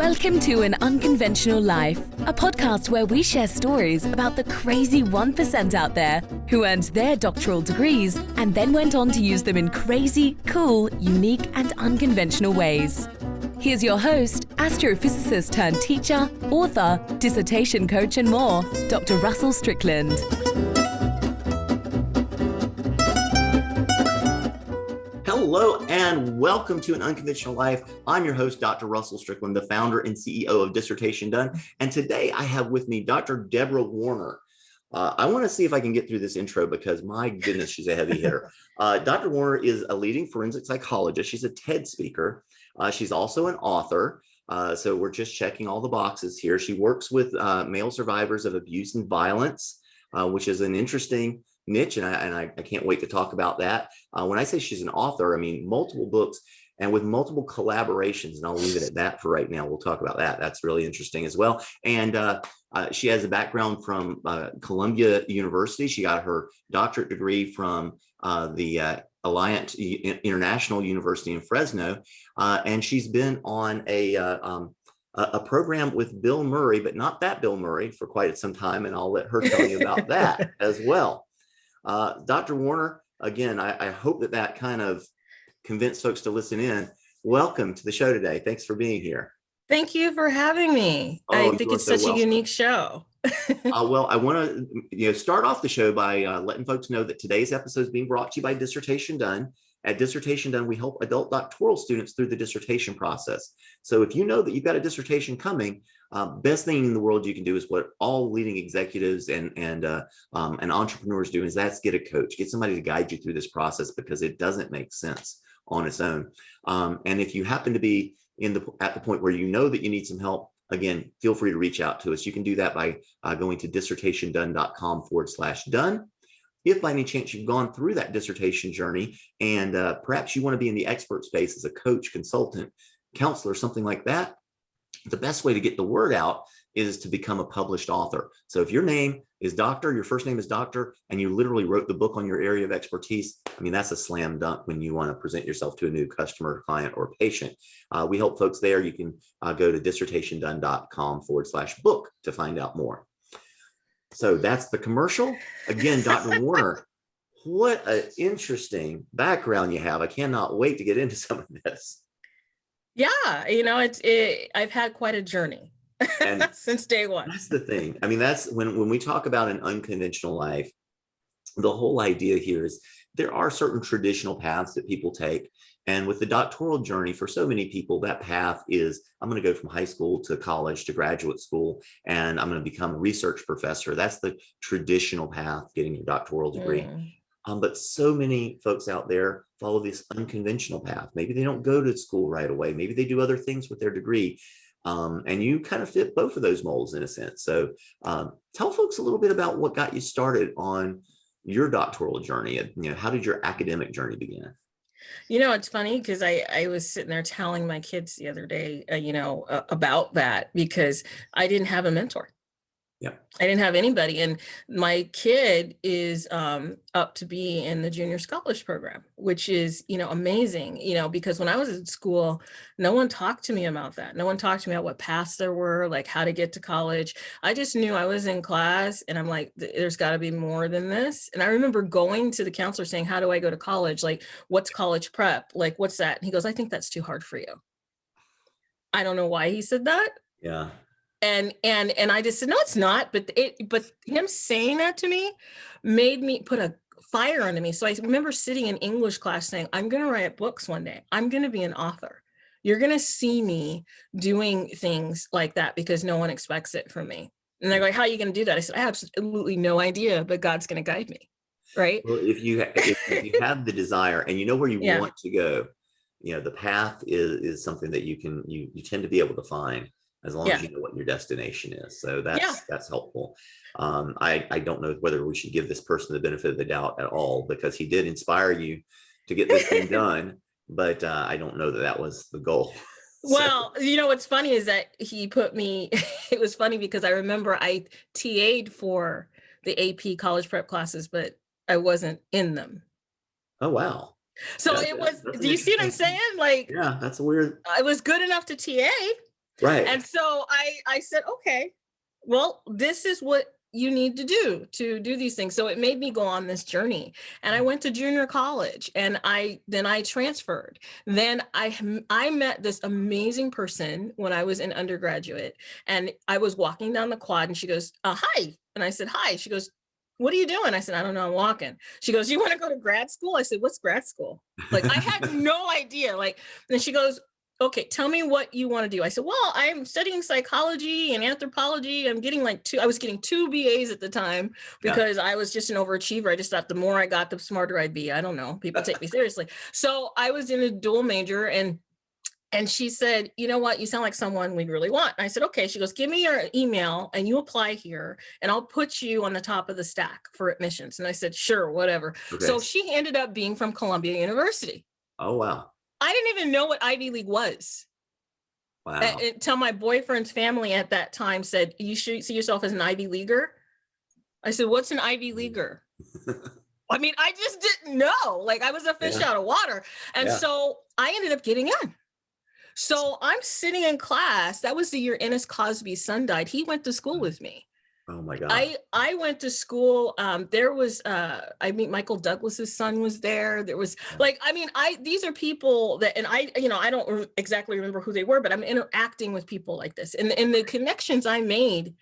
Welcome to An Unconventional Life, a podcast where we share stories about the crazy 1% out there who earned their doctoral degrees and then went on to use them in crazy, cool, unique, and unconventional ways. Here's your host, astrophysicist turned teacher, author, dissertation coach, and more, Dr. Russell Strickland. Hello and welcome to An Unconventional Life. I'm your host, Dr. Russell Strickland, the founder and CEO of Dissertation Done. And today I have with me Dr. Debra Warner. I want to see if I can get through this intro because my goodness, she's a heavy hitter. Dr. Warner is a leading forensic psychologist. She's a TED speaker. She's also an author. So we're just checking all the boxes here. She works with male survivors of abuse and violence, which is an interesting niche, and I can't wait to talk about that. When I say she's an author, I mean multiple books and with multiple collaborations, and I'll leave it at that for right now. We'll talk about that. That's really interesting as well. And she has a background from Columbia University. She got her doctorate degree from the Alliant International University in Fresno, and she's been on a program with Bill Murray, but not that Bill Murray, for quite some time, and I'll let her tell you about that as well. Dr. Warner, again, I hope that kind of convinced folks to listen in. Welcome to the show today. Thanks for being here. Thank you for having me. I think it's such a unique show. Well, I want to start off the show by letting folks know that today's episode is being brought to you by Dissertation Done. At Dissertation Done, we help adult doctoral students through the dissertation process. So if you know that you've got a dissertation coming, best thing in the world you can do is what all leading executives and entrepreneurs do is that's get a coach, get somebody to guide you through this process because it doesn't make sense on its own. And if you happen to be at the point where you know that you need some help, again, feel free to reach out to us. You can do that by going to dissertationdone.com/done. If by any chance you've gone through that dissertation journey and perhaps you want to be in the expert space as a coach, consultant, counselor, something like that, the best way to get the word out is to become a published author. So if your name is Doctor, your first name is Doctor, and you literally wrote the book on your area of expertise, I mean, that's a slam dunk when you want to present yourself to a new customer, client, or patient. We help folks there. You can go to dissertationdone.com/book to find out more. So that's the commercial. Again, Dr. Warner, what an interesting background you have. I cannot wait to get into some of this. Yeah, I've had quite a journey since day one. That's the thing. I mean, that's when we talk about an unconventional life, the whole idea here is there are certain traditional paths that people take. And with the doctoral journey, for so many people, that path is, I'm going to go from high school to college to graduate school, and I'm going to become a research professor. That's the traditional path, getting your doctoral degree. But so many folks out there follow this unconventional path. Maybe they don't go to school right away. Maybe they do other things with their degree. And you kind of fit both of those molds in a sense. So tell folks a little bit about what got you started on your doctoral journey. How did your academic journey begin? It's funny because I was sitting there telling my kids the other day, about that because I didn't have a mentor. Yeah, I didn't have anybody. And my kid is up to be in the junior scholarship program, which is, amazing, because when I was in school, no one talked to me about that. No one talked to me about what paths there were, like how to get to college. I just knew I was in class and I'm like, there's got to be more than this. And I remember going to the counselor saying, how do I go to college? Like, what's college prep? Like, what's that? And he goes, I think that's too hard for you. I don't know why he said that. Yeah. And I just said, no, it's not. But him saying that to me made me put a fire under me. So I remember sitting in English class saying, I'm going to write books one day. I'm going to be an author. You're going to see me doing things like that because no one expects it from me. And they're like, how are you going to do that? I said, I have absolutely no idea, but God's going to guide me. Right. Well, if you have the desire and you know where you want to go, the path is something that you tend to be able to find. As long as you know what your destination is. So that's helpful. I don't know whether we should give this person the benefit of the doubt at all, because he did inspire you to get this thing done, but I don't know that was the goal. Well, what's funny is that he put me, it was funny because I remember I TA'd for the AP college prep classes, but I wasn't in them. Oh, wow. So it was, do you see what I'm saying? Like, yeah, that's a weird. I was good enough to TA. Right. And so I said, okay, well, this is what you need to do these things. So it made me go on this journey, and I went to junior college, and then I transferred. Then I met this amazing person when I was an undergraduate, and I was walking down the quad, and she goes, hi. And I said, hi. She goes, what are you doing? I said, I don't know, I'm walking. She goes, you want to go to grad school? I said, what's grad school? Like, I had no idea. Like, and she goes, okay, tell me what you want to do. I said, well, I'm studying psychology and anthropology. I was getting 2 BAs at the time because I was just an overachiever. I just thought the more I got, the smarter I'd be. I don't know. People take me seriously. So I was in a dual major, and she said, you know what, you sound like someone we'd really want. And I said, okay. She goes, give me your email and you apply here, and I'll put you on the top of the stack for admissions. And I said, sure, whatever. Okay. So she ended up being from Columbia University. Oh, wow. I didn't even know what Ivy League was. Wow. Until my boyfriend's family at that time said, you should see yourself as an Ivy Leaguer. I said, what's an Ivy Leaguer? I mean, I just didn't know. Like, I was a fish out of water. And so I ended up getting in. So I'm sitting in class. That was the year Ennis Cosby's son died. He went to school with me. Oh my God. I went to school. There was, Michael Douglas's son was there. There was these are people that, and I don't exactly remember who they were, but I'm interacting with people like this. And the connections I made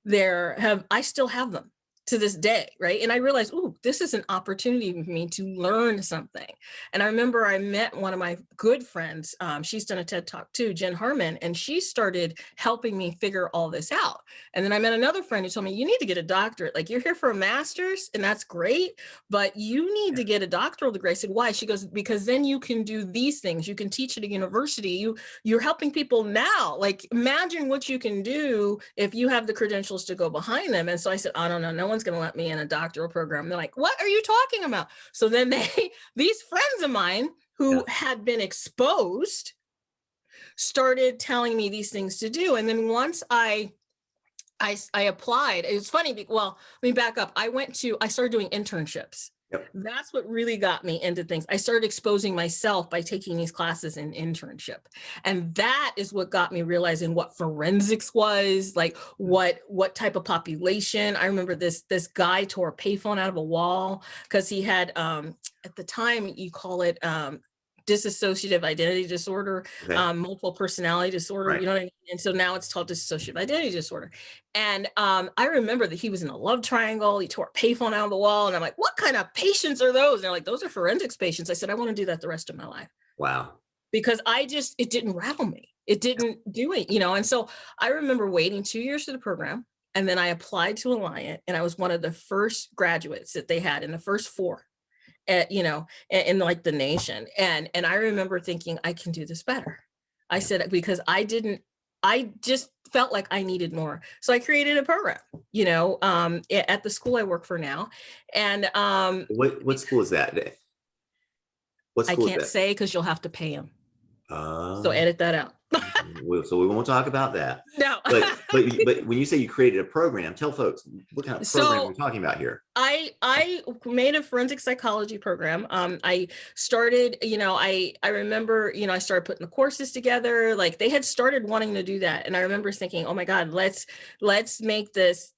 there I still have them to this day, right? And I realized, ooh, this is an opportunity for me to learn something. And I remember I met one of my good friends. She's done a TED Talk too, Jen Harmon, and she started helping me figure all this out. And then I met another friend who told me, you need to get a doctorate. Like, you're here for a master's, and that's great, but you need to get a doctoral degree. I said, why? She goes, because then you can do these things. You can teach at a university. You're helping people now. Like, imagine what you can do if you have the credentials to go behind them. And so I said, I don't know. No one's going to let me in a doctoral program. They're like, what are you talking about? So then these friends of mine who had been exposed started telling me these things to do. And then once I applied, it was funny. Well, let me back up. I started doing internships. Yep. That's what really got me into things. I started exposing myself by taking these classes in internship. And that is what got me realizing what forensics was, like what type of population. I remember this guy tore a payphone out of a wall because he had, at the time you call it dissociative identity disorder, multiple personality disorder, right. You know what I mean? And so now it's called dissociative identity disorder. And I remember that he was in a love triangle. He tore a payphone out of the wall. And I'm like, what kind of patients are those? And they're like, those are forensics patients. I said, I want to do that the rest of my life. Wow. Because it didn't rattle me. It didn't do it, And so I remember waiting 2 years for the program. And then I applied to Alliant, and I was one of the first graduates that they had in the first 4. In like the nation. And I remember thinking, I can do this better. I said, because I just felt like I needed more. So I created a program, at the school I work for now. And what school is that? What school I can't say because you'll have to pay them. So edit that out. So we won't talk about that. No. but when you say you created a program, tell folks what kind of program we're talking about here. I made a forensic psychology program. I started, I remember, I started putting the courses together. Like, they had started wanting to do that. And I remember thinking, oh my God, let's make this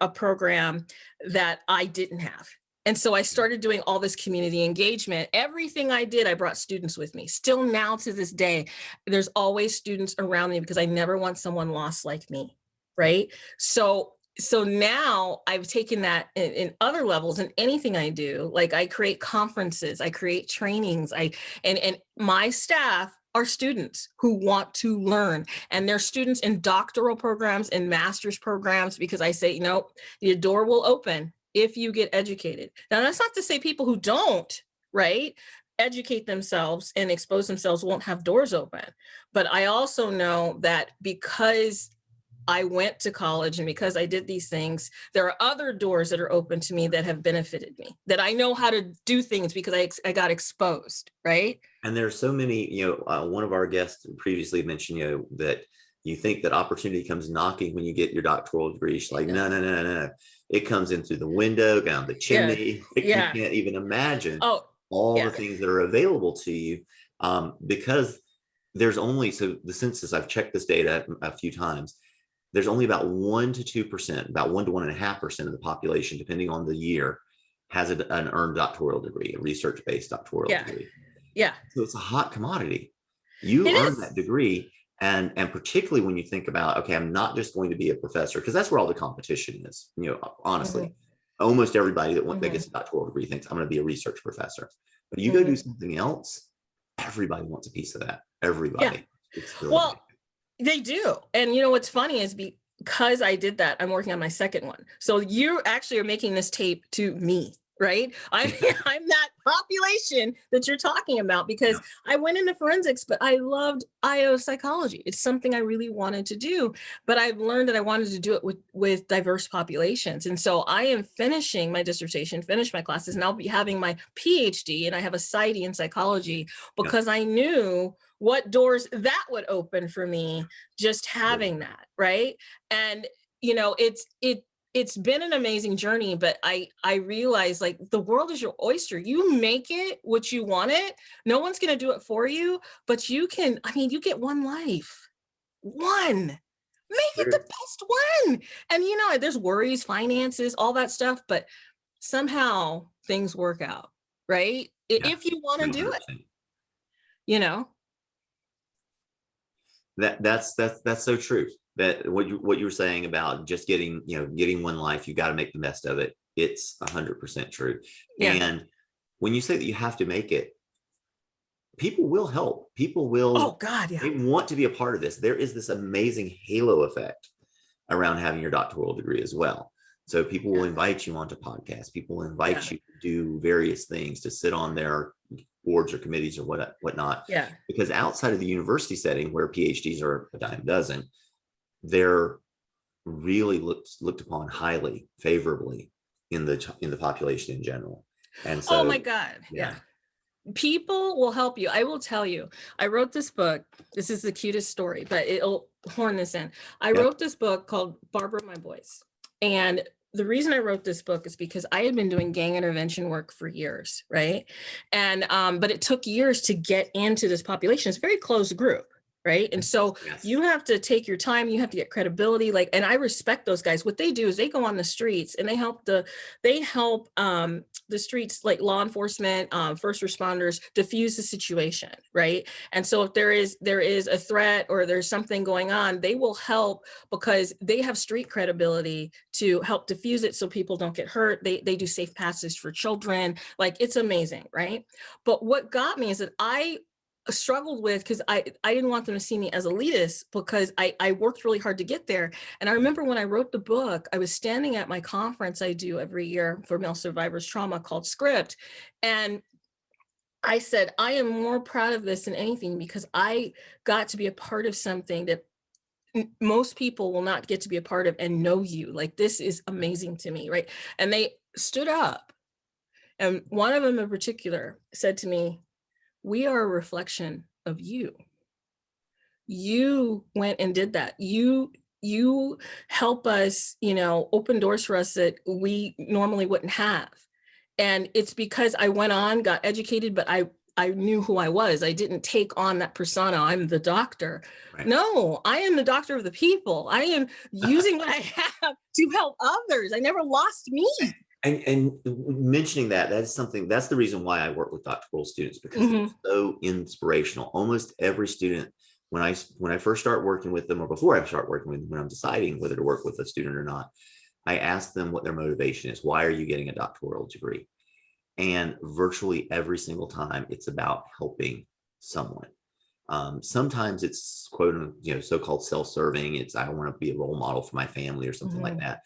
a program that I didn't have. And so I started doing all this community engagement. Everything I did, I brought students with me. Still now to this day, there's always students around me because I never want someone lost like me, right? So now I've taken that in other levels, in anything I do. Like, I create conferences, I create trainings, and my staff are students who want to learn, and they're students in doctoral programs and master's programs, because I say, the door will open if you get educated. Now, that's not to say people who don't, right, educate themselves and expose themselves won't have doors open. But I also know that because I went to college and because I did these things, there are other doors that are open to me that have benefited me, that I know how to do things because I got exposed, right? And there's so many, one of our guests previously mentioned, that you think that opportunity comes knocking when you get your doctoral degree. She's like, no. It comes in through the window, down the chimney. You can't even imagine all the things that are available to you, because there's only, so the census, I've checked this data a few times, there's only about 1 to 2%, about 1 to 1.5% of the population, depending on the year, has an earned doctoral degree, a research-based doctoral degree. Yeah. So it's a hot commodity. You earn that degree. And particularly when you think about, okay, I'm not just going to be a professor, because that's where all the competition is. Honestly, almost everybody that gets a doctoral degree thinks I'm going to be a research professor. But you go do something else, everybody wants a piece of that. Everybody. Yeah. Really well, they do. And what's funny is because I did that, I'm working on my second one. So you actually are making this tape to me, right? I'm that population that you're talking about, because I went into forensics, but I loved IO psychology. It's something I really wanted to do, but I've learned that I wanted to do it with diverse populations. And so I am finishing my dissertation, finish my classes, and I'll be having my PhD, and I have a Psy.D in psychology, because I knew what doors that would open for me, just having that, right? And it's been an amazing journey, but I realize, like, the world is your oyster. You make it what you want it. No one's going to do it for you, but you can. You get one life. One. Make it the best one. And there's worries, finances, all that stuff, but somehow things work out, right? If you want to do it. That's so true. That what you were saying about just getting one life, you got to make the best of it. It's 100% true. Yeah. And when you say that you have to make it, people will help. People will. Oh God, yeah. They want to be a part of this. There is this amazing halo effect around having your doctoral degree as well. So people will invite you onto podcasts. People will invite you to do various things, to sit on their boards or committees or whatnot. Yeah. Because outside of the university setting, where PhDs are a dime a dozen, they're really looked upon highly, favorably in the population in general. And so, oh my God, yeah. People will help you. I will tell you, I wrote this book. This is the cutest story, but it'll horn this in. I wrote this book called Barbara My Boys. And the reason I wrote this book is because I had been doing gang intervention work for years, right? And but it took years to get into this population. It's a very closed group, right? And so you have to take your time, you have to get credibility. And I respect those guys. What they do is they go on the streets and they help the streets, like law enforcement, first responders, diffuse the situation, right? And so if there is a threat or there's something going on, they will help because they have street credibility to help diffuse it so people don't get hurt. They do safe passage for children. It's amazing, right? But what got me is that I struggled with, because I didn't want them to see me as elitist, because I worked really hard to get there. And I remember when I wrote the book, I was standing at my conference I do every year for male survivors trauma called Script. And I said, I am more proud of this than anything, because I got to be a part of something that most people will not get to be a part of and know you. This is amazing to me, right? And they stood up. And one of them in particular said to me, we are a reflection of you. You went and did that. You help us, open doors for us that we normally wouldn't have. And it's because I went on, got educated, but I knew who I was. I didn't take on that persona. I'm the doctor. Right. No, I am the doctor of the people. I am using what I have to help others. I never lost me. And mentioning that's the reason why I work with doctoral students, because it's so inspirational. Almost every student, when I first start working with them, or before I start working with them, when I'm deciding whether to work with a student or not, I ask them what their motivation is. Why are you getting a doctoral degree? And virtually every single time, it's about helping someone. Sometimes it's so-called self-serving. It's I want to be a role model for my family or something like that.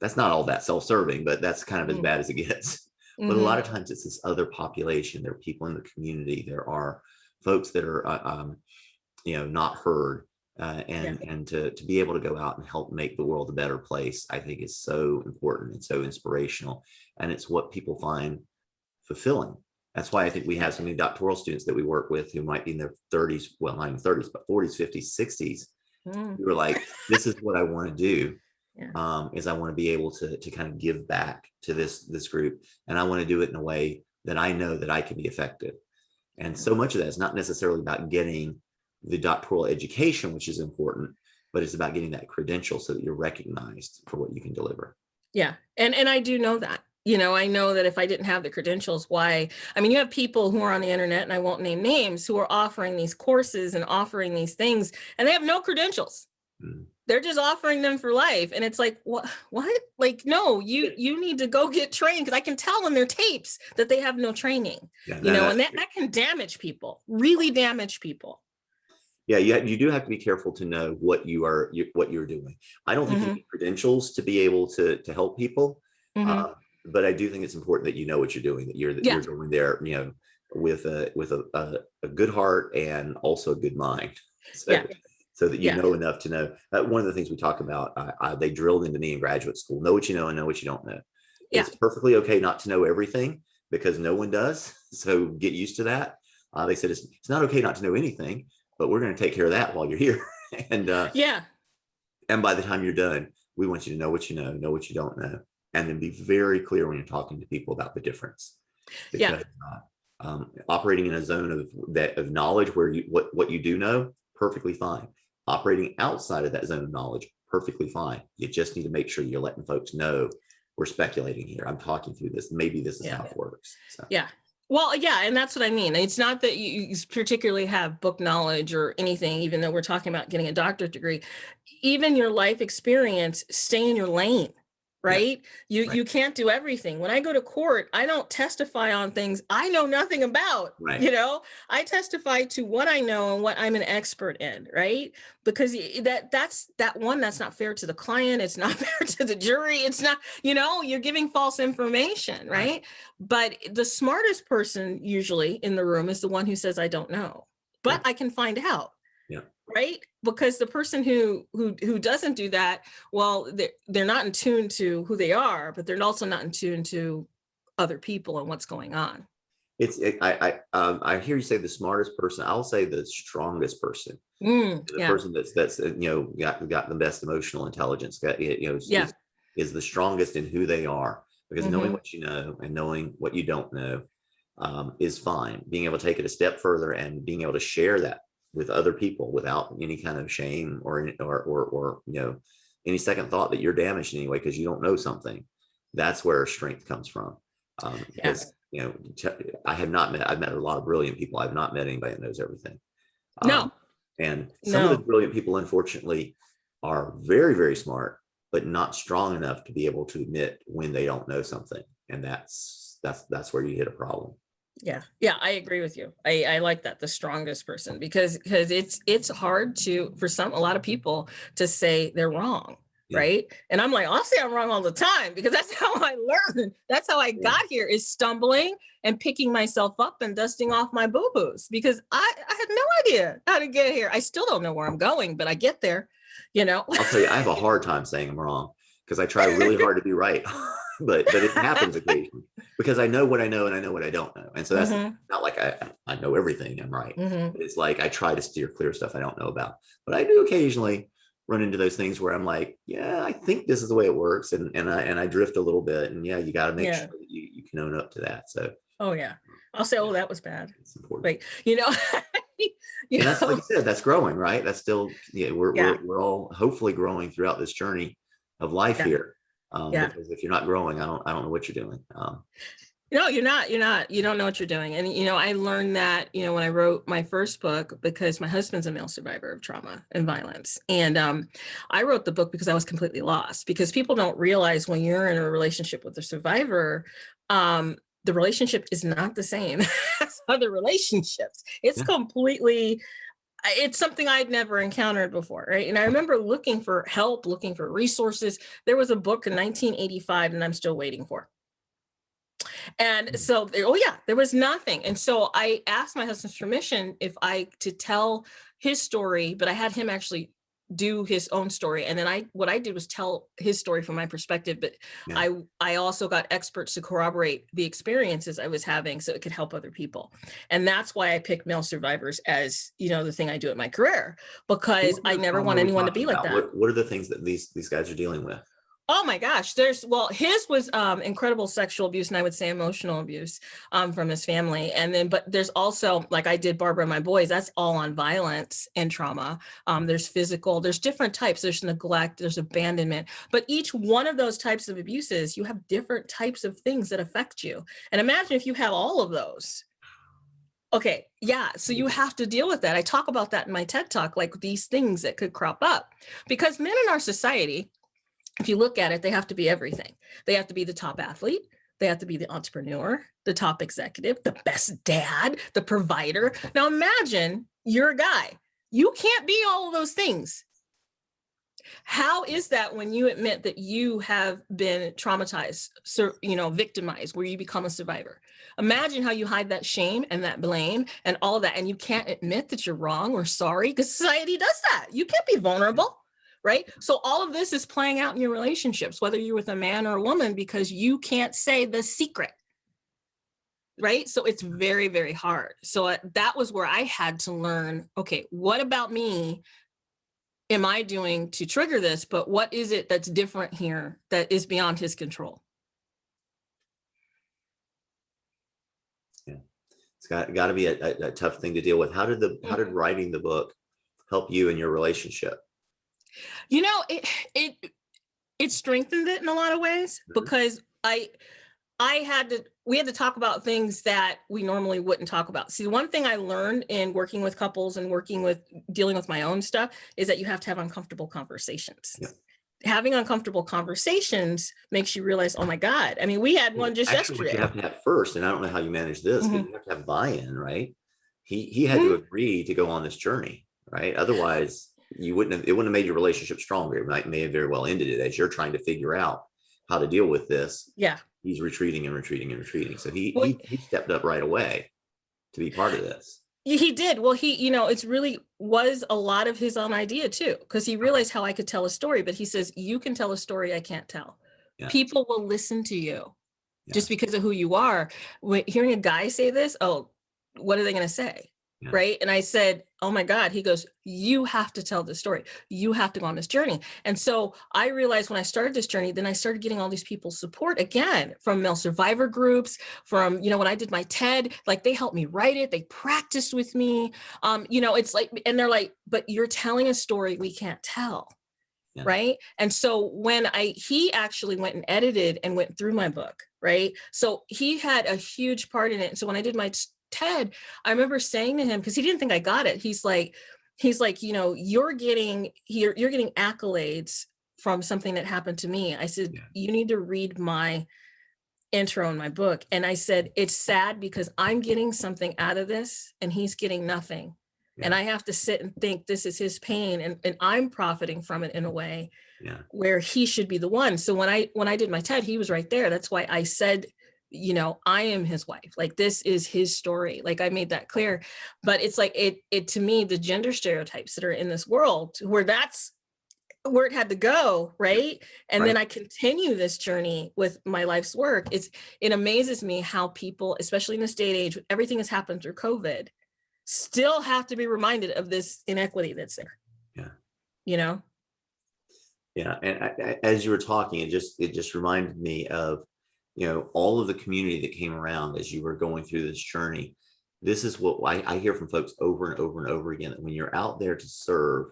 That's not all that self-serving, but that's kind of as bad as it gets. But a lot of times it's this other population. There are people in the community. There are folks that are, not heard. And to be able to go out and help make the world a better place, I think is so important and so inspirational. And it's what people find fulfilling. That's why I think we have so many doctoral students that we work with who might be in their 30s, well, not in 30s, but 40s, 50s, 60s, who are like, this is what I want to do. Is I want to be able to kind of give back to this group, and I want to do it in a way that I know that I can be effective. And so much of that is not necessarily about getting the doctoral education, which is important, but it's about getting that credential so that you're recognized for what you can deliver. Yeah. And I do know that. I know that if I didn't have the credentials, you have people who are on the internet, and I won't name names, who are offering these courses and offering these things, and they have no credentials. They're just offering them for life. And it's like, what? Like, no, you need to go get trained, because I can tell in their tapes that they have no training, and that can damage people, really damage people. Yeah, you do have to be careful to know what you're doing. I don't think you need credentials to be able to help people. But I do think it's important that you know what you're doing, that you're going there, with a good heart and also a good mind. So that you know enough to know. One of the things we talk about, they drilled into me in graduate school: know what you know and know what you don't know. It's perfectly okay not to know everything, because no one does. So get used to that. They said it's not okay not to know anything, but we're going to take care of that while you're here. And by the time you're done, we want you to know what you know what you don't know, and then be very clear when you're talking to people about the difference. Because operating in a zone of knowledge where what you do know, perfectly fine. Operating outside of that zone of knowledge, perfectly fine. You just need to make sure you're letting folks know we're speculating here. I'm talking through this. Maybe this is how it works. So. Yeah. Well, and that's what I mean. It's not that you particularly have book knowledge or anything, even though we're talking about getting a doctorate degree. Even your life experience, stay in your lane, right? You can't do everything. When I go to court, I don't testify on things I know nothing about, I testify to what I know and what I'm an expert in, right? Because that's not fair to the client. It's not fair to the jury. It's not, you're giving false information, right? But the smartest person usually in the room is the one who says, I don't know, but I can find out. Right? Because the person who doesn't do that, well, they're not in tune to who they are, but they're also not in tune to other people and what's going on. I hear you say the smartest person. I'll say the strongest person. The person that's got the best emotional intelligence. Is the strongest in who they are, because knowing what you know and knowing what you don't know is fine. Being able to take it a step further and being able to share that with other people without any kind of shame or any second thought that you're damaged in any way because you don't know something. That's where strength comes from. Because I've met a lot of brilliant people. I've not met anybody that knows everything. And some of the brilliant people, unfortunately, are very, very smart, but not strong enough to be able to admit when they don't know something. And that's where you hit a problem. Yeah, I agree with you. I like that, the strongest person, because it's hard for a lot of people to say they're wrong, right? And I'm like, I'll say I'm wrong all the time, because that's how I learned. That's how I got here, is stumbling and picking myself up and dusting off my boo-boos, because I had no idea how to get here. I still don't know where I'm going, but I get there, I'll tell you, I have a hard time saying I'm wrong, because I try really hard to be right. But it happens occasionally, because I know what I know and I know what I don't know. And so that's not like I know everything, I'm right. It's like I try to steer clear stuff I don't know about. But I do occasionally run into those things where I'm like, I think this is the way it works. And I drift a little bit. And you got to make sure that you can own up to that. So. I'll say, that was bad. It's important. Like, and that's, like I said, that's growing, right? That's still, we're all hopefully growing throughout this journey of life here. Because if you're not growing, I don't know what you're doing. No, you're not. You don't know what you're doing. And, I learned that, when I wrote my first book, because my husband's a male survivor of trauma and violence. And I wrote the book because I was completely lost, because people don't realize when you're in a relationship with a survivor, the relationship is not the same as other relationships. It's completely, it's something I'd never encountered before, right? And I remember looking for help, looking for resources. There was a book in 1985 that I'm still waiting for. And so, there was nothing. And so I asked my husband's permission to tell his story, but I had him actually do his own story. And then what I did was tell his story from my perspective, but I also got experts to corroborate the experiences I was having so it could help other people. And that's why I picked male survivors as, the thing I do at my career, because I never want anyone to be like that. What are the things that these guys are dealing with? Oh my gosh, his was incredible sexual abuse, and I would say emotional abuse from his family. And then, but there's also, like I did Barbara and My Boys, that's all on violence and trauma. There's physical, there's different types, there's neglect, there's abandonment. But each one of those types of abuses, you have different types of things that affect you. And imagine if you have all of those. Okay, yeah, so you have to deal with that. I talk about that in my TED Talk, like these things that could crop up. Because men in our society, if you look at it, they have to be everything. They have to be the top athlete. They have to be the entrepreneur, the top executive, the best dad, the provider. Now imagine you're a guy. You can't be all of those things. How is that when you admit that you have been traumatized, victimized, where you become a survivor? Imagine how you hide that shame and that blame and all of that, and you can't admit that you're wrong or sorry, because society does that. You can't be vulnerable. Right? So all of this is playing out in your relationships, whether you're with a man or a woman, because you can't say the secret. Right? So it's very, very hard. So that was where I had to learn, okay, what about me am I doing to trigger this? But what is it that's different here that is beyond his control? Yeah. It's got to be a tough thing to deal with. How did writing the book help you in your relationship? It strengthened it in a lot of ways, because we had to talk about things that we normally wouldn't talk about. See, one thing I learned in working with couples and dealing with my own stuff is that you have to have uncomfortable conversations. Yeah. Having uncomfortable conversations makes you realize, oh my God. I mean, we had one just yesterday. What you have to have first, and I don't know how you manage this, but you have to have buy-in, right? He had to agree to go on this journey, right? Otherwise, it wouldn't have made your relationship stronger. It may have very well ended it as you're trying to figure out how to deal with this. Yeah. He's retreating and retreating and retreating. So he stepped up right away to be part of this. He did. Well, it's really was a lot of his own idea too, because he realized how I could tell a story, but he says, you can tell a story I can't tell. Yeah. People will listen to you just because of who you are. Hearing a guy say this, oh, what are they going to say? Yeah. Right. And I said, oh my God, he goes, you have to tell this story. You have to go on this journey. And so I realized when I started this journey, then I started getting all these people's support again from male survivor groups, from, when I did my TED, like they helped me write it. They practiced with me. It's like, and they're like, but you're telling a story we can't tell. Yeah. Right. And so when he actually went and edited and went through my book. Right. So he had a huge part in it. So when I did my TED, I remember saying to him, because he didn't think I got it. He's like, you're getting accolades from something that happened to me. I said, you need to read my intro in my book. And I said, it's sad because I'm getting something out of this and he's getting nothing. Yeah. And I have to sit and think this is his pain and I'm profiting from it in a way where he should be the one. So when I did my TED, he was right there. That's why I said, I am his wife. Like, this is his story. Like, I made that clear. But it's like, it to me, the gender stereotypes that are in this world, where that's where it had to go, right? And then I continue this journey with my life's work. It amazes me how people, especially in this day and age, everything has happened through COVID, still have to be reminded of this inequity that's there. Yeah. Yeah. And as you were talking, it just reminded me of, all of the community that came around as you were going through this journey. This is what I hear from folks over and over and over again, that when you're out there to serve,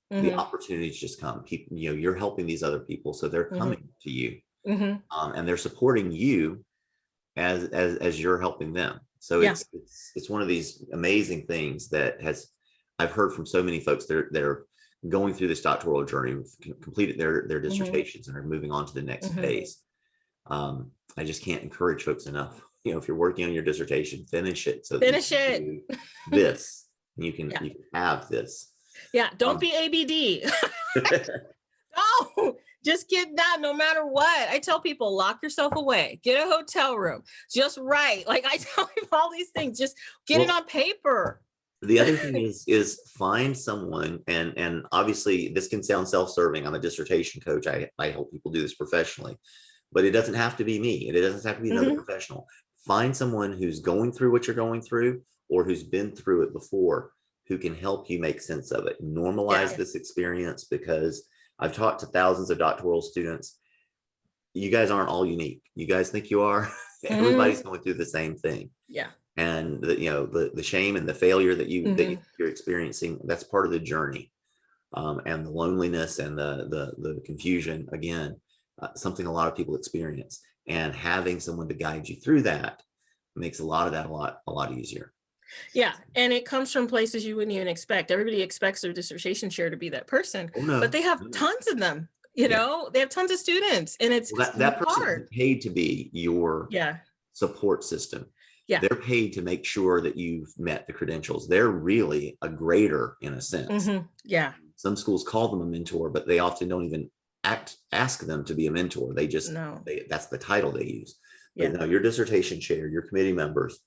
the opportunities just come. People, you're helping these other people, so they're coming to you, and they're supporting you as you're helping them. So it's one of these amazing things that I've heard from so many folks that are going through this doctoral journey, completed their dissertations and are moving on to the next phase. I just can't encourage folks enough. If you're working on your dissertation, finish it. So finish it. This you can have this. Yeah. Don't be ABD. No, just get that no matter what. I tell people, lock yourself away, get a hotel room, just write. Like, I tell people all these things, just get it on paper. The other thing is find someone, and obviously this can sound self-serving. I'm a dissertation coach. I help people do this professionally. But it doesn't have to be me. It doesn't have to be another professional. Find someone who's going through what you're going through, or who's been through it before, who can help you make sense of it. Normalize this experience, because I've talked to thousands of doctoral students, you guys aren't all unique. You guys think you are. Everybody's going through the same thing. Yeah. And the shame and the failure that you're experiencing, that's part of the journey. And the loneliness and the confusion, again, something a lot of people experience. And having someone to guide you through that makes a lot of that a lot easier. Yeah. And it comes from places you wouldn't even expect. Everybody expects their dissertation chair to be that person, but they have tons of them. They have tons of students, and it's that person is paid to be your support system. Yeah. They're paid to make sure that you've met the credentials. They're really a grader in a sense. Yeah. Some schools call them a mentor, but they often don't even ask them to be a mentor. They just, that's the title they use. But no, your dissertation chair, your committee members,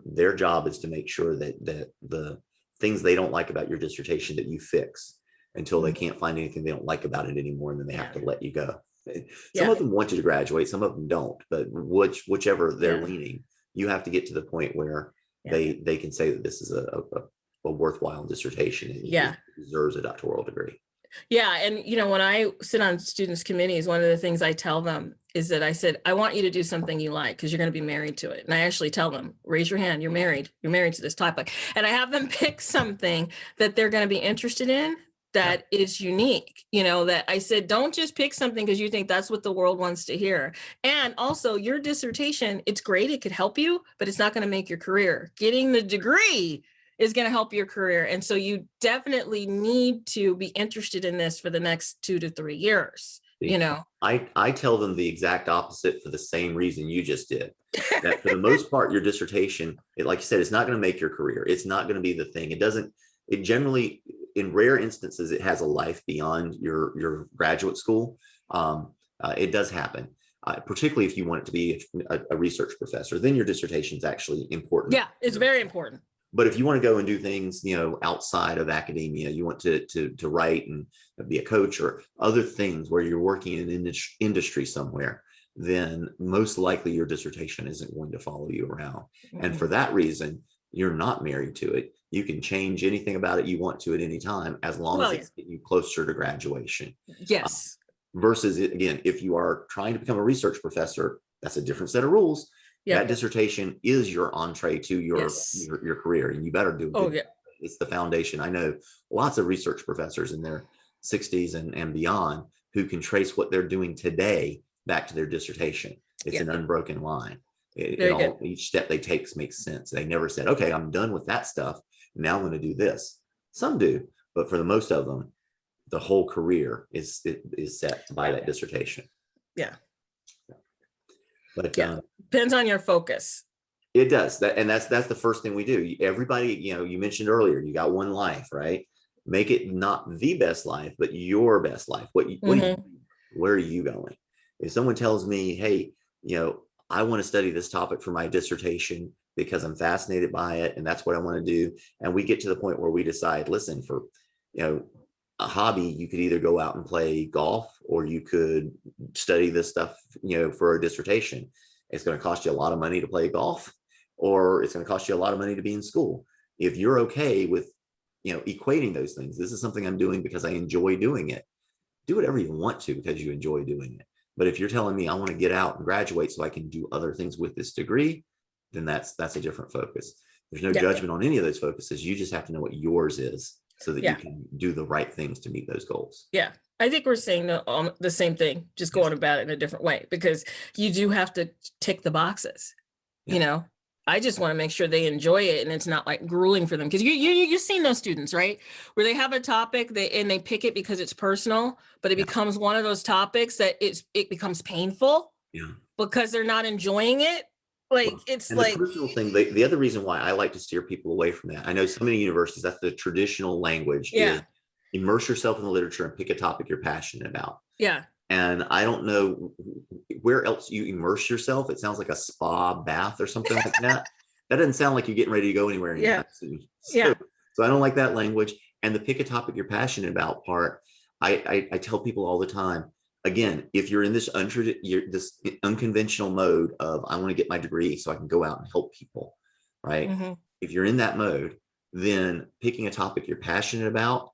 their job is to make sure that the things they don't like about your dissertation that you fix until they can't find anything they don't like about it anymore, and then they have to let you go. Some of them want you to graduate, some of them don't, but whichever they're leaning, you have to get to the point where they can say that this is a worthwhile dissertation and it deserves a doctoral degree. Yeah. And, when I sit on students' committees, one of the things I tell them is that I said, I want you to do something you like because you're going to be married to it. And I actually tell them, raise your hand, you're married to this topic. And I have them pick something that they're going to be interested in that is unique, that I said, don't just pick something because you think that's what the world wants to hear. And also your dissertation, it's great, it could help you, but it's not going to make your career. Getting the degree is going to help your career. And so you definitely need to be interested in this for the next 2 to 3 years. I tell them the exact opposite for the same reason you just did. That for the most part, your dissertation, like you said, it's not going to make your career. It's not going to be the thing. It generally, in rare instances, it has a life beyond your graduate school. It does happen. Particularly if you want it to be a research professor, then your dissertation is actually important. Yeah, it's very important. But if you want to go and do things, outside of academia, you want to write and be a coach or other things where you're working in an industry somewhere, then most likely your dissertation isn't going to follow you around. And for that reason, you're not married to it. You can change anything about it you want to at any time, as long as it's getting you closer to graduation. Yes. Versus, again, if you are trying to become a research professor, that's a different set of rules. That dissertation is your entree to your career, and you better do it. It's the foundation. I know lots of research professors in their 60s and beyond who can trace what they're doing today back to their dissertation. It's an unbroken line. Each step they take makes sense. They never said, okay, I'm done with that stuff, now I'm going to do this. Some do, but for the most of them, the whole career is set by that dissertation. Yeah. But depends on your focus. It does. That's the first thing we do. Everybody, you mentioned earlier, you got one life, right? Make it not the best life, but your best life. Where are you going? If someone tells me, hey, I want to study this topic for my dissertation because I'm fascinated by it and that's what I want to do, and we get to the point where we decide, listen, for a hobby, you could either go out and play golf or you could study this stuff, for a dissertation. It's going to cost you a lot of money to play golf, or it's going to cost you a lot of money to be in school. If you're okay with, equating those things, this is something I'm doing because I enjoy doing it. Do whatever you want to because you enjoy doing it. But if you're telling me I want to get out and graduate so I can do other things with this degree, then that's a different focus. There's no judgment on any of those focuses. You just have to know what yours is, so that you can do the right things to meet those goals. Yeah. I think we're saying the same thing, just going about it in a different way, because you do have to tick the boxes. I just want to make sure they enjoy it and it's not like grueling for them. Because you've seen those students, right? Where they have a topic and they pick it because it's personal, but it becomes one of those topics that it becomes painful because they're not enjoying it. The personal thing. The other reason why I like to steer people away from that, I know so many universities, that's the traditional language. Is immerse yourself in the literature and pick a topic you're passionate about. Yeah. And I don't know where else you immerse yourself. It sounds like a spa bath or something like that. That doesn't sound like you're getting ready to go anywhere anytime soon. So I don't like that language. And the pick a topic you're passionate about part, I tell people all the time, again, if you're in this unconventional mode of, I want to get my degree so I can go out and help people, right? Mm-hmm. If you're in that mode, then picking a topic you're passionate about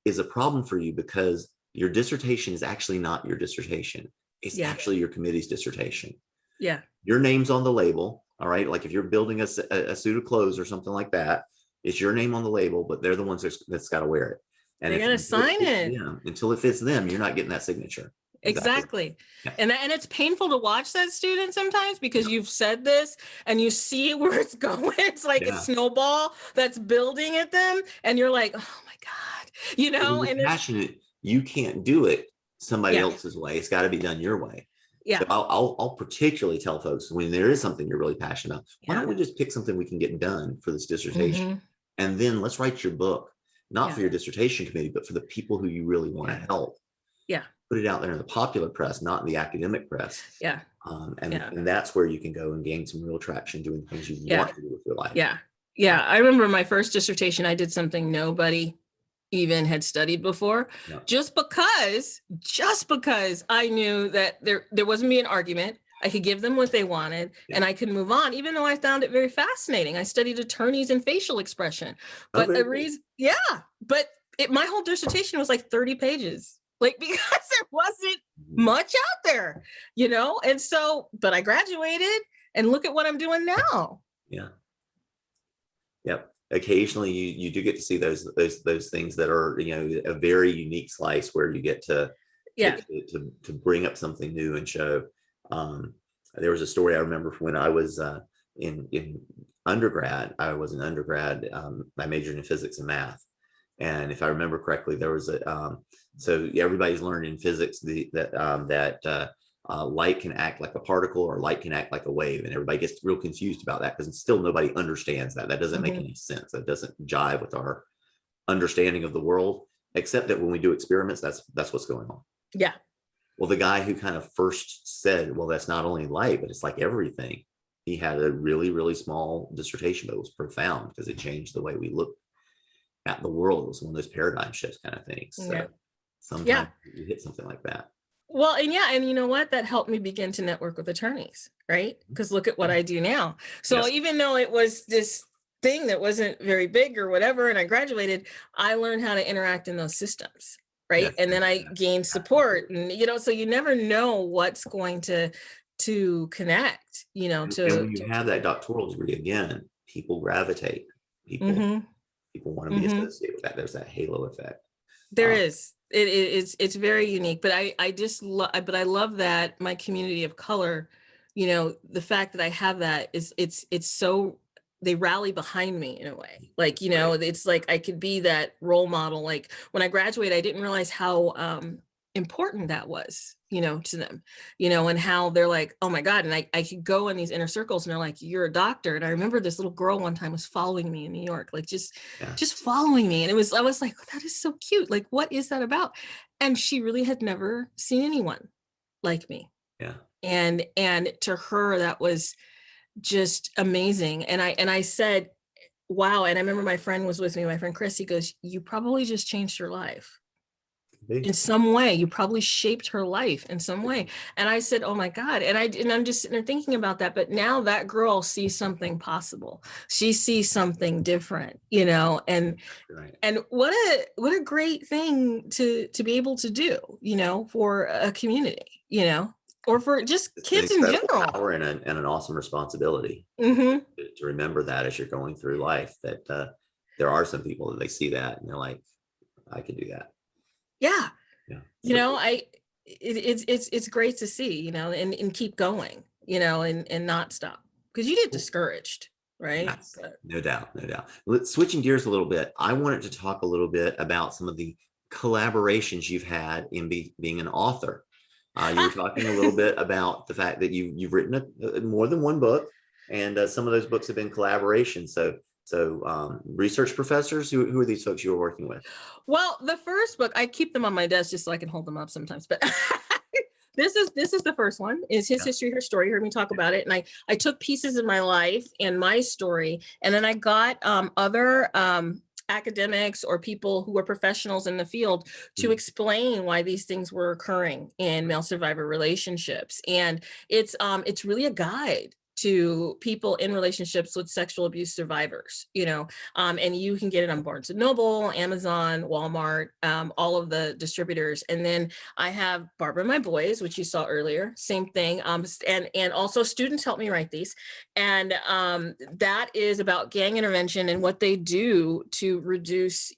is a problem for you, because your dissertation is actually not your dissertation. It's Yeah. actually your committee's dissertation. Yeah. Your name's on the label. All right. Like if you're building a suit of clothes or something like that, it's your name on the label, but they're the ones that's got to wear it. And They got to sign it. Until it fits them, you're not getting that signature. Exactly. Yeah. And it's painful to watch that student sometimes because you've said this and you see where it's going. It's like a snowball that's building at them. And you're like, oh my God, you know, when and you're passionate, you can't do it somebody Yeah. else's way. It's got to be done your way. Yeah. So I'll particularly tell folks when there is something you're really passionate about, why don't we just pick something we can get done for this dissertation? And then let's write your book, not for your dissertation committee, but for the people who you really want to help. Yeah. Put it out there in the popular press, not in the academic press. Yeah. And that's where you can go and gain some real traction doing things you want to do with your life. Yeah. Yeah. I remember my first dissertation, I did something nobody even had studied before, just because I knew that there wasn't be an argument. I could give them what they wanted and I could move on, even though I found it very fascinating. I studied attorneys and facial expression, but my whole dissertation was like 30 pages, like, because there wasn't much out there, you know? And so, but I graduated and look at what I'm doing now. Yeah. Yep. Occasionally you do get to see those things that are, you know, a very unique slice where you get to bring up something new and show. There was a story I remember from when I was in undergrad. I was an undergrad. I majored in physics and math, and if I remember correctly, there was so everybody's learned in physics that light can act like a particle or light can act like a wave, and everybody gets real confused about that because still nobody understands that. That doesn't make any sense. That doesn't jive with our understanding of the world, except that when we do experiments, that's what's going on. Yeah. Well, the guy who kind of first said, well, that's not only light, but it's like everything. He had a really, really small dissertation, but it was profound because it changed the way we look at the world. It was one of those paradigm shifts kind of things. So sometimes you hit something like that. Well, and you know what? That helped me begin to network with attorneys, right? Because look at what I do now. So even though it was this thing that wasn't very big or whatever, and I graduated, I learned how to interact in those systems, right? Yes. And then I gained support, and you know, so you never know what's going to connect, you know. And when you have that doctoral degree, again, people gravitate. People want to be associated with that. There's that halo effect. There is. It's very unique, but I love that my community of color, you know, the fact that I have that is it's so they rally behind me in a way. Like, you know, it's like I could be that role model. Like when I graduated, I didn't realize how important that was, you know, to them, you know, and how they're like, oh my God. And I could go in these inner circles and they're like, you're a doctor. And I remember this little girl one time was following me in New York, like just following me. And I was like, that is so cute. Like, what is that about? And she really had never seen anyone like me. Yeah. And to her, that was just amazing. And I said, wow. And I remember my friend was with me, my friend Chris, he goes, you probably just changed her life. In some way, you probably shaped her life in some way. And I said, oh my God. And I'm just sitting there thinking about that. But now that girl sees something possible. She sees something different, you know, and what a great thing to be able to do, you know, for a community, you know, or for just kids in general. Power and an awesome responsibility to remember that as you're going through life, that there are some people that they see that and they're like, I could do that. Yeah. You know, it's great to see, you know, and keep going, you know, and not stop, because you get discouraged, right? Yes, no doubt. Switching gears a little bit, I wanted to talk a little bit about some of the collaborations you've had in being an author. You were talking a little bit about the fact that you've written more than one book, and some of those books have been collaborations. So research professors, who are these folks you were working with? Well, the first book, I keep them on my desk just so I can hold them up sometimes, but this is the first one, is his history, her story. You heard me talk about it. And I took pieces of my life and my story, and then I got other academics or people who are professionals in the field to explain why these things were occurring in male survivor relationships. And it's really a guide to people in relationships with sexual abuse survivors, and you can get it on Barnes & Noble, Amazon, Walmart, all of the distributors. And then I have Barbara and My Boys, which you saw earlier, same thing. And also students help me write these. And that is about gang intervention and what they do to reduce,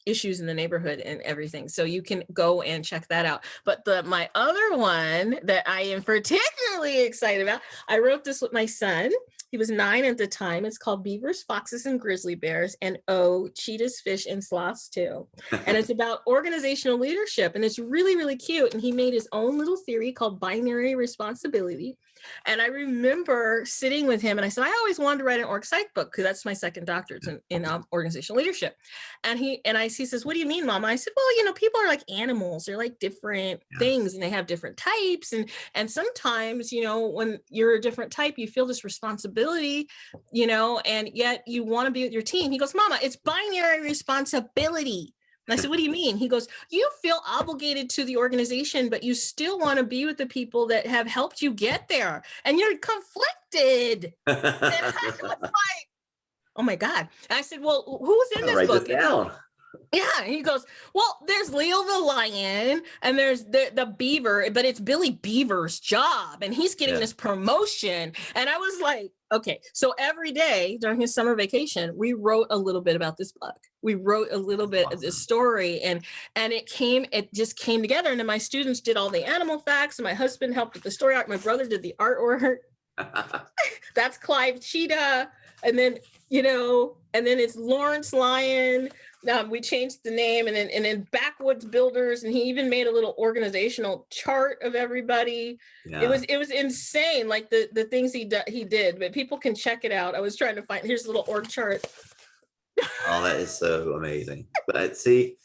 issues in the neighborhood and everything. So you can go and check that out. But my other one that I am particularly excited about, I wrote this with my son. He was 9 at the time. It's called Beavers, Foxes, and Grizzly Bears, and Cheetahs, Fish, and Sloths too. And it's about organizational leadership. And it's really, really cute. And he made his own little theory called binary responsibility. And I remember sitting with him and I said, I always wanted to write an org psych book because that's my second doctorate in organizational leadership. And he says, what do you mean, Mama? I said, well, people are like animals. They're like different things and they have different types. And sometimes, when you're a different type, you feel this responsibility, and yet you want to be with your team. He goes, Mama, it's binary responsibility. And I said, what do you mean? He goes, you feel obligated to the organization, but you still want to be with the people that have helped you get there. And you're conflicted. And I was like, oh my God. And I said, well, who's in this book? Yeah. And he goes, well, there's Leo the lion and there's the beaver, but it's Billy Beaver's job and he's getting this promotion. And I was like, okay. So every day during his summer vacation, we wrote a little bit about this book. We wrote a little bit of this story and it just came together. And then my students did all the animal facts and my husband helped with the story arc. My brother did the artwork. That's Clive Cheetah. And then, and then it's Lawrence Lion. We changed the name and then Backwoods Builders. And he even made a little organizational chart of everybody. Yeah. It was insane. Like the things he did, but people can check it out. I was trying to find, here's a little org chart. Oh, that is so amazing. But see,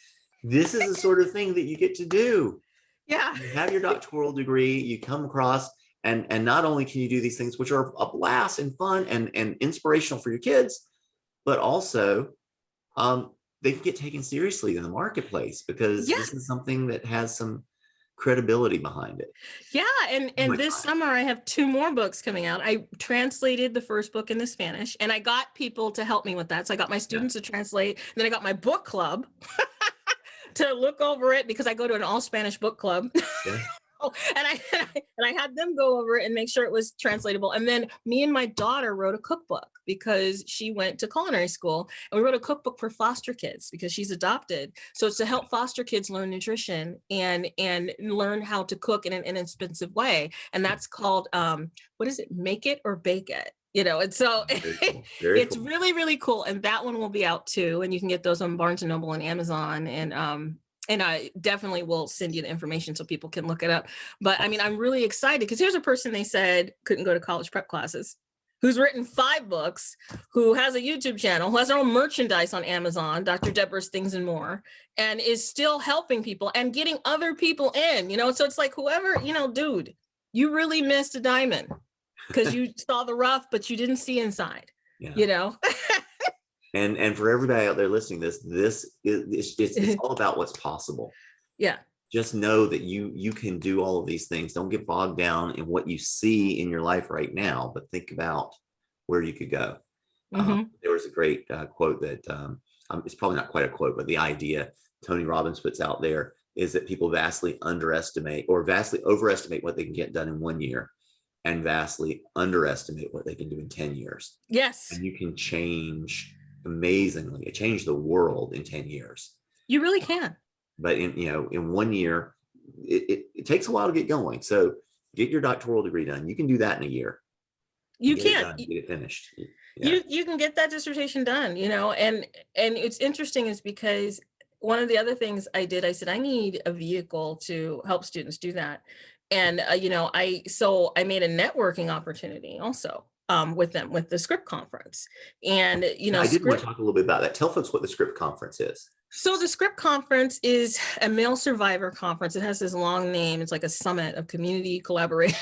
this is the sort of thing that you get to do. Yeah. You have your doctoral degree, you come across, and not only can you do these things, which are a blast and fun and inspirational for your kids, but also they can get taken seriously in the marketplace because this is something that has some credibility behind it. Yeah. And this summer I have 2 more books coming out. I translated the first book into Spanish and I got people to help me with that. So I got my students to translate, and then I got my book club to look over it because I go to an all Spanish book club. Yeah. And I had them go over it and make sure it was translatable. And then me and my daughter wrote a cookbook because she went to culinary school, and we wrote a cookbook for foster kids because she's adopted. So it's to help foster kids learn nutrition and learn how to cook in an inexpensive way. And that's called, what is it? Make it or bake it. And so it's cool. Really, really cool. And that one will be out too. And you can get those on Barnes & Noble and Amazon. And I definitely will send you the information so people can look it up. But I mean, I'm really excited because here's a person they said couldn't go to college prep classes, who's written 5 books, who has a YouTube channel, who has her own merchandise on Amazon, Dr. Debra's Things and More, and is still helping people and getting other people in, So it's like whoever, dude, you really missed a diamond because you saw the rough, but you didn't see inside, And for everybody out there listening, it's all about what's possible. Yeah. Just know that you can do all of these things. Don't get bogged down in what you see in your life right now, but think about where you could go. Mm-hmm. There was a great quote that it's probably not quite a quote, but the idea Tony Robbins puts out there is that people vastly underestimate or vastly overestimate what they can get done in 1 year and vastly underestimate what they can do in 10 years. Yes. And you can change amazingly, change the world in 10 years. You really can. But in 1 year, it takes a while to get going. So get your doctoral degree done. You can do that in a year. You can get it finished. Yeah. You can get that dissertation done, and it's interesting is because one of the other things I did, I said, I need a vehicle to help students do that. And, I made a networking opportunity also. With them, with the Script Conference. And, I did want to talk a little bit about that. Tell folks what the Script Conference is. So the Script Conference is a male survivor conference. It has this long name. It's like a summit of community collaboration.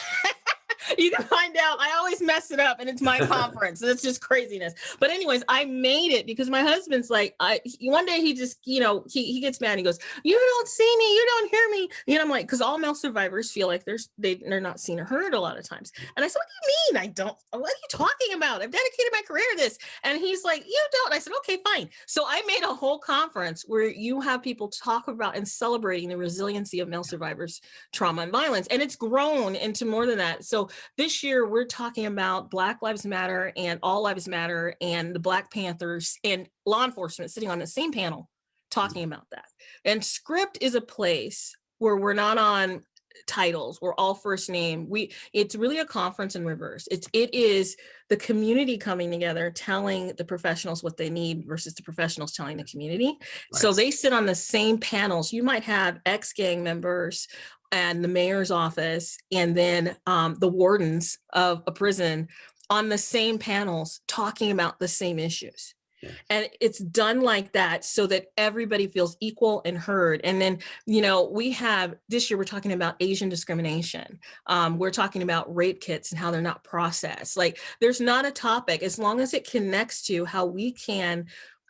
You can find out. I always mess it up, and it's my conference. It's just craziness. But anyways, I made it because my husband's like, one day he just, he gets mad. He goes, "You don't see me, you don't hear me." I'm like, because all male survivors feel like they're not seen or heard a lot of times. And I said, "What do you mean I don't? What are you talking about? I've dedicated my career to this." And he's like, "You don't." I said, "Okay, fine." So I made a whole conference where you have people talk about and celebrating the resiliency of male survivors, trauma and violence. And it's grown into more than that. So this year we're talking about Black Lives Matter and All Lives Matter and the Black Panthers and law enforcement sitting on the same panel talking about that. And Script is a place where we're not on titles, we're all first name. It's really a conference in reverse. It is the community coming together, telling the professionals what they need versus the professionals telling the community. Right. So they sit on the same panels. You might have ex-gang members and the mayor's office, and then the wardens of a prison on the same panels talking about the same issues. Yeah. And it's done like that so that everybody feels equal and heard. And then, we have this year, we're talking about Asian discrimination. We're talking about rape kits and how they're not processed. Like, there's not a topic, as long as it connects to how we can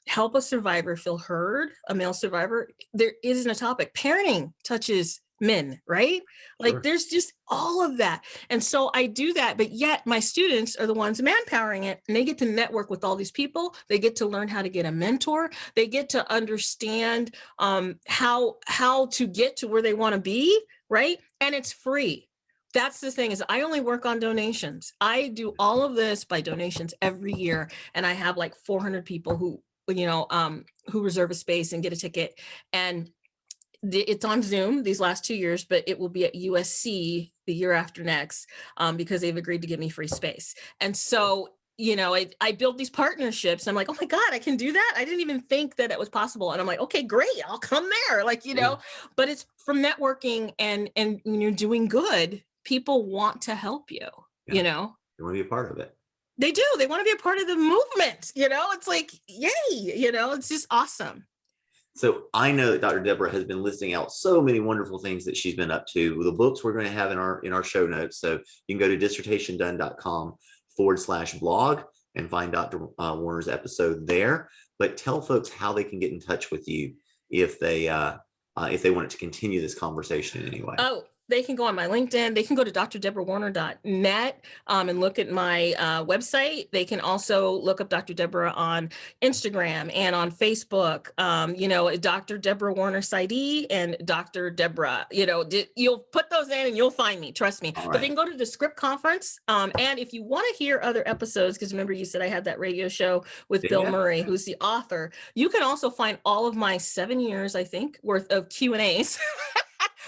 help a survivor feel heard, a male survivor, there isn't a topic. Parenting touches men, right? Like, sure. There's just all of that. And so I do that, but yet my students are the ones manpowering it, and they get to network with all these people. They get to learn how to get a mentor. They get to understand how to get to where they want to be, right? And it's free. That's the thing, is I only work on donations. I do all of this by donations every year. And I have like 400 people who reserve a space and get a ticket. And it's on Zoom these last 2 years, but it will be at USC the year after next, because they've agreed to give me free space. And so, I build these partnerships. I'm like, oh my God, I can do that. I didn't even think that it was possible. And I'm like, okay, great, I'll come there. But it's from networking and when you're doing good, people want to help you, They want to be a part of it. They do. They want to be a part of the movement. It's like, yay, it's just awesome. So I know that Dr. Debra has been listing out so many wonderful things that she's been up to. The books we're going to have in our show notes. So you can go to dissertationdone.com/blog and find Dr. Warner's episode there. But tell folks how they can get in touch with you if they want to continue this conversation in any way. Oh, they can go on my LinkedIn. They can go to drdebrawarner.net and look at my website. They can also look up Dr. Debra on Instagram and on Facebook. Dr. Debra Warner Psy.D and Dr. Debra. You'll put those in and you'll find me. Trust me. Right. But they can go to the Script conference. And if you want to hear other episodes, because remember you said I had that radio show with Bill Murray, who's the author. You can also find all of my 7 years, I think, worth of Q&As.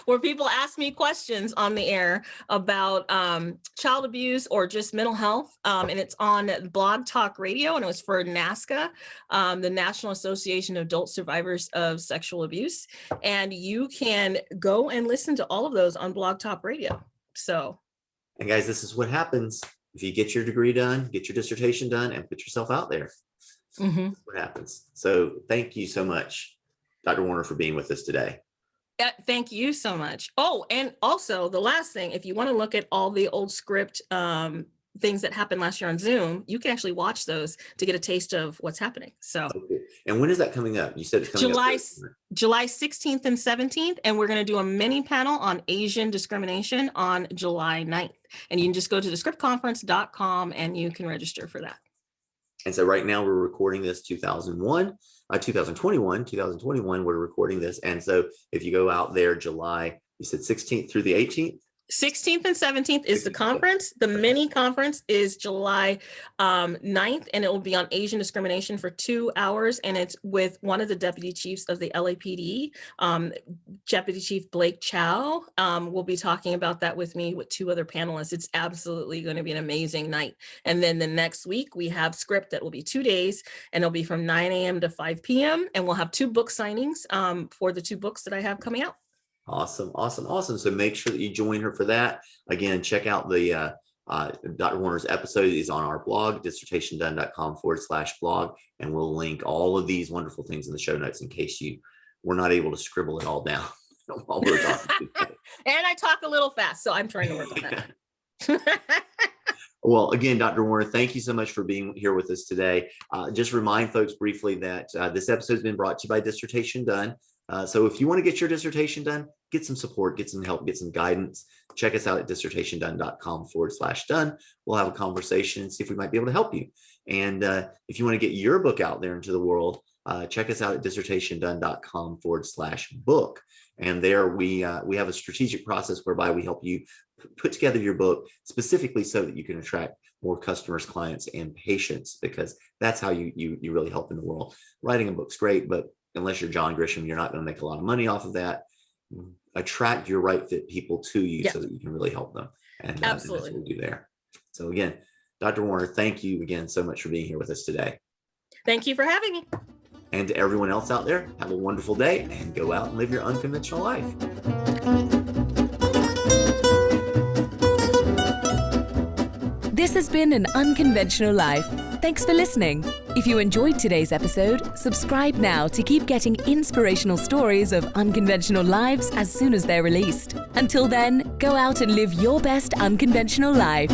Where people ask me questions on the air about child abuse or just mental health. And it's on Blog Talk Radio, and it was for NASCA, the National Association of Adult Survivors of Sexual Abuse. And you can go and listen to all of those on Blog Talk Radio. And guys, this is what happens if you get your degree done, get your dissertation done, and put yourself out there. Mm-hmm. That's what happens. So thank you so much, Dr. Warner, for being with us today. Thank you so much. Oh, and also the last thing, if you want to look at all the old Script things that happened last year on Zoom, you can actually watch those to get a taste of what's happening. So, okay. And when is that coming up? You said it's coming up July 16th and 17th, and we're going to do a mini panel on Asian discrimination on July 9th. And you can just go to thescriptconference.com and you can register for that. And so right now we're recording this 2021, we're recording this. And so if you go out there, July, you said 16th through the 18th? 16th and 17th is the conference. The mini conference is July 9th, and it will be on Asian discrimination for 2 hours. And it's with one of the deputy chiefs of the LAPD, Deputy Chief Blake Chow. Will be talking about that with me with 2 other panelists. It's absolutely going to be an amazing night. And then the next week we have Script that will be 2 days, and it'll be from 9 a.m. to 5 p.m. And we'll have 2 book signings for the 2 books that I have coming out. Awesome. So make sure that you join her for that. Again, check out the Dr. Warner's episode is on our blog, dissertationdone.com/blog, and we'll link all of these wonderful things in the show notes in case you were not able to scribble it all down while we're talking. And I talk a little fast, so I'm trying to work on that. Well, again, Dr. Warner, thank you so much for being here with us today. Just remind folks briefly that this episode has been brought to you by Dissertation Done. So if you want to get your dissertation done, get some support, get some help, get some guidance, check us out at dissertationdone.com/done. We'll have a conversation and see if we might be able to help you. And if you want to get your book out there into the world, check us out at dissertationdone.com/book. And there we have a strategic process whereby we help you put together your book specifically so that you can attract more customers, clients, and patients, because that's how you really help in the world. Writing a book's great, but unless you're John Grisham, you're not going to make a lot of money off of that. Attract your right fit people to you so that you can really help them. And Absolutely. And that's what we do there. So again, Dr. Warner, thank you again so much for being here with us today. Thank you for having me. And to everyone else out there, have a wonderful day and go out and live your unconventional life. This has been An Unconventional Life. Thanks for listening. If you enjoyed today's episode, subscribe now to keep getting inspirational stories of unconventional lives as soon as they're released. Until then, go out and live your best unconventional life.